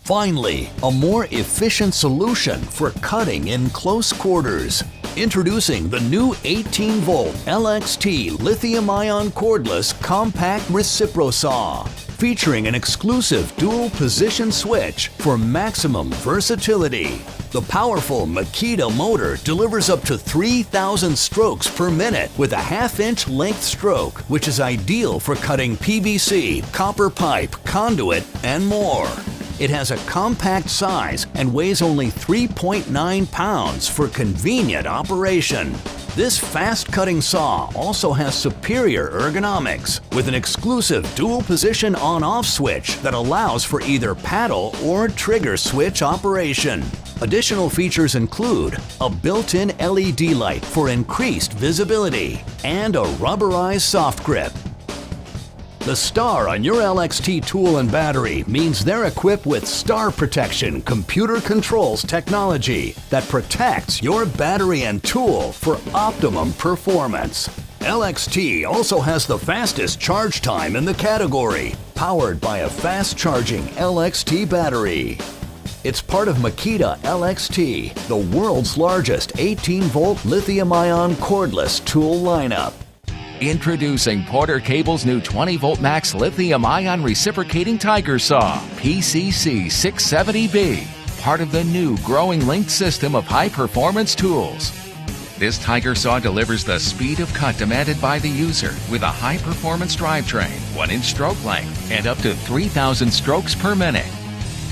Finally, a more efficient solution for cutting in close quarters. Introducing the new 18-volt LXT lithium-ion cordless compact Reciprosaw, featuring an exclusive dual-position switch for maximum versatility. The powerful Makita motor delivers up to 3,000 strokes per minute with a half-inch length stroke, which is ideal for cutting PVC, copper pipe, conduit, and more. It has a compact size and weighs only 3.9 pounds for convenient operation. This fast-cutting saw also has superior ergonomics with an exclusive dual-position on-off switch that allows for either paddle or trigger switch operation. Additional features include a built-in LED light for increased visibility and a rubberized soft grip. The star on your LXT tool and battery means they're equipped with Star Protection computer controls technology that protects your battery and tool for optimum performance. LXT also has the fastest charge time in the category, powered by a fast-charging LXT battery. It's part of Makita LXT, the world's largest 18-volt lithium-ion cordless tool lineup. Introducing Porter Cable's new 20-volt MAX lithium-ion reciprocating tiger saw, PCC 670B, part of the new growing linked system of high-performance tools. This tiger saw delivers the speed of cut demanded by the user with a high-performance drivetrain, 1-inch stroke length, and up to 3,000 strokes per minute.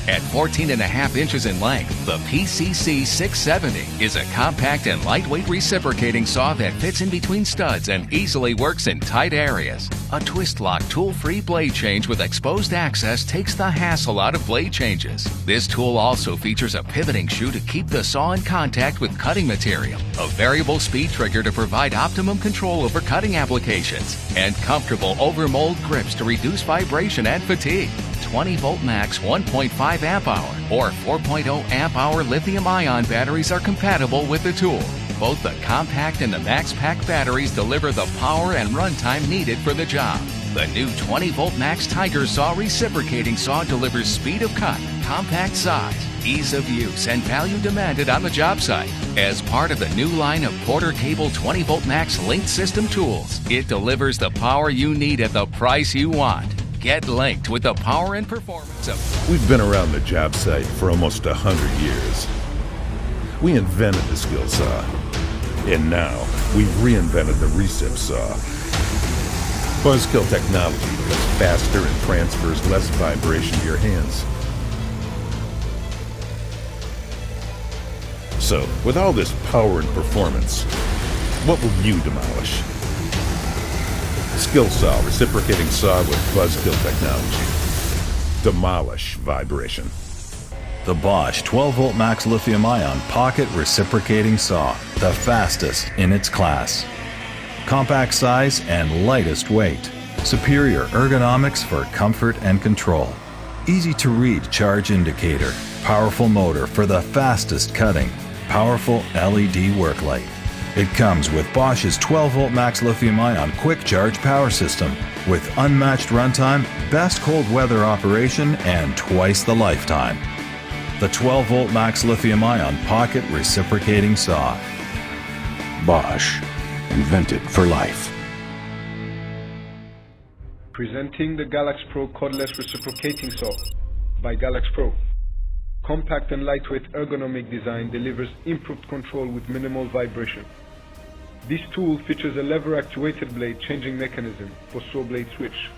At 14.5 inches in length, the PCC 670 is a compact and lightweight reciprocating saw that fits in between studs and easily works in tight areas. A twist-lock tool-free blade change with exposed access takes the hassle out of blade changes. This tool also features a pivoting shoe to keep the saw in contact with cutting material, a variable speed trigger to provide optimum control over cutting applications, and comfortable over-mold grips to reduce vibration and fatigue. 20-volt MAX 1.5 amp-hour or 4.0 amp-hour lithium-ion batteries are compatible with the tool. Both the compact and the MAX Pack batteries deliver the power and runtime needed for the job. The new 20-volt MAX Tiger Saw reciprocating saw delivers speed of cut, compact size, ease of use, and value demanded on the job site. As part of the new line of Porter Cable 20-volt MAX linked system tools, it delivers the power you need at the price you want. Get linked with the power and performance of... We've been around the job site for almost 100 years. We invented the SKILSAW, and now we've reinvented the Recip Saw. Buzzkill technology is faster and transfers less vibration to your hands. So, with all this power and performance, what will you demolish? SKILSAW reciprocating saw with Buzzkill technology. Demolish vibration. The BOSCH 12-volt MAX lithium-ion pocket reciprocating saw, the fastest in its class. Compact size and lightest weight. Superior ergonomics for comfort and control. Easy to read charge indicator. Powerful motor for the fastest cutting. Powerful LED work light. It comes with Bosch's 12-volt MAX lithium-ion quick charge power system with unmatched runtime, best cold weather operation, and twice the lifetime. The 12-volt MAX lithium-ion pocket reciprocating saw. Bosch, invented for life. Presenting the GALAX Pro Cordless Reciprocating Saw by GALAX Pro. Compact and lightweight ergonomic design delivers improved control with minimal vibration. This tool features a lever-actuated blade changing mechanism for saw blade switch.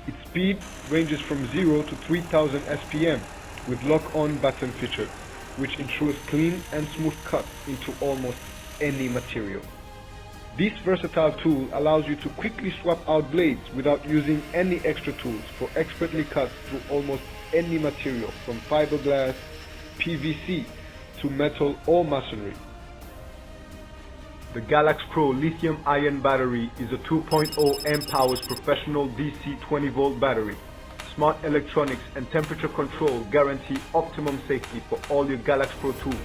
Its speed ranges from 0 to 3000 SPM with lock-on button feature, which ensures clean and smooth cut into almost any material. This versatile tool allows you to quickly swap out blades without using any extra tools for expertly cuts through almost any material from fiberglass, PVC to metal or masonry. The GALAX Pro lithium-ion battery is a 2.0 amp-hour professional DC 20-volt battery. Smart electronics and temperature control guarantee optimum safety for all your GALAX Pro tools.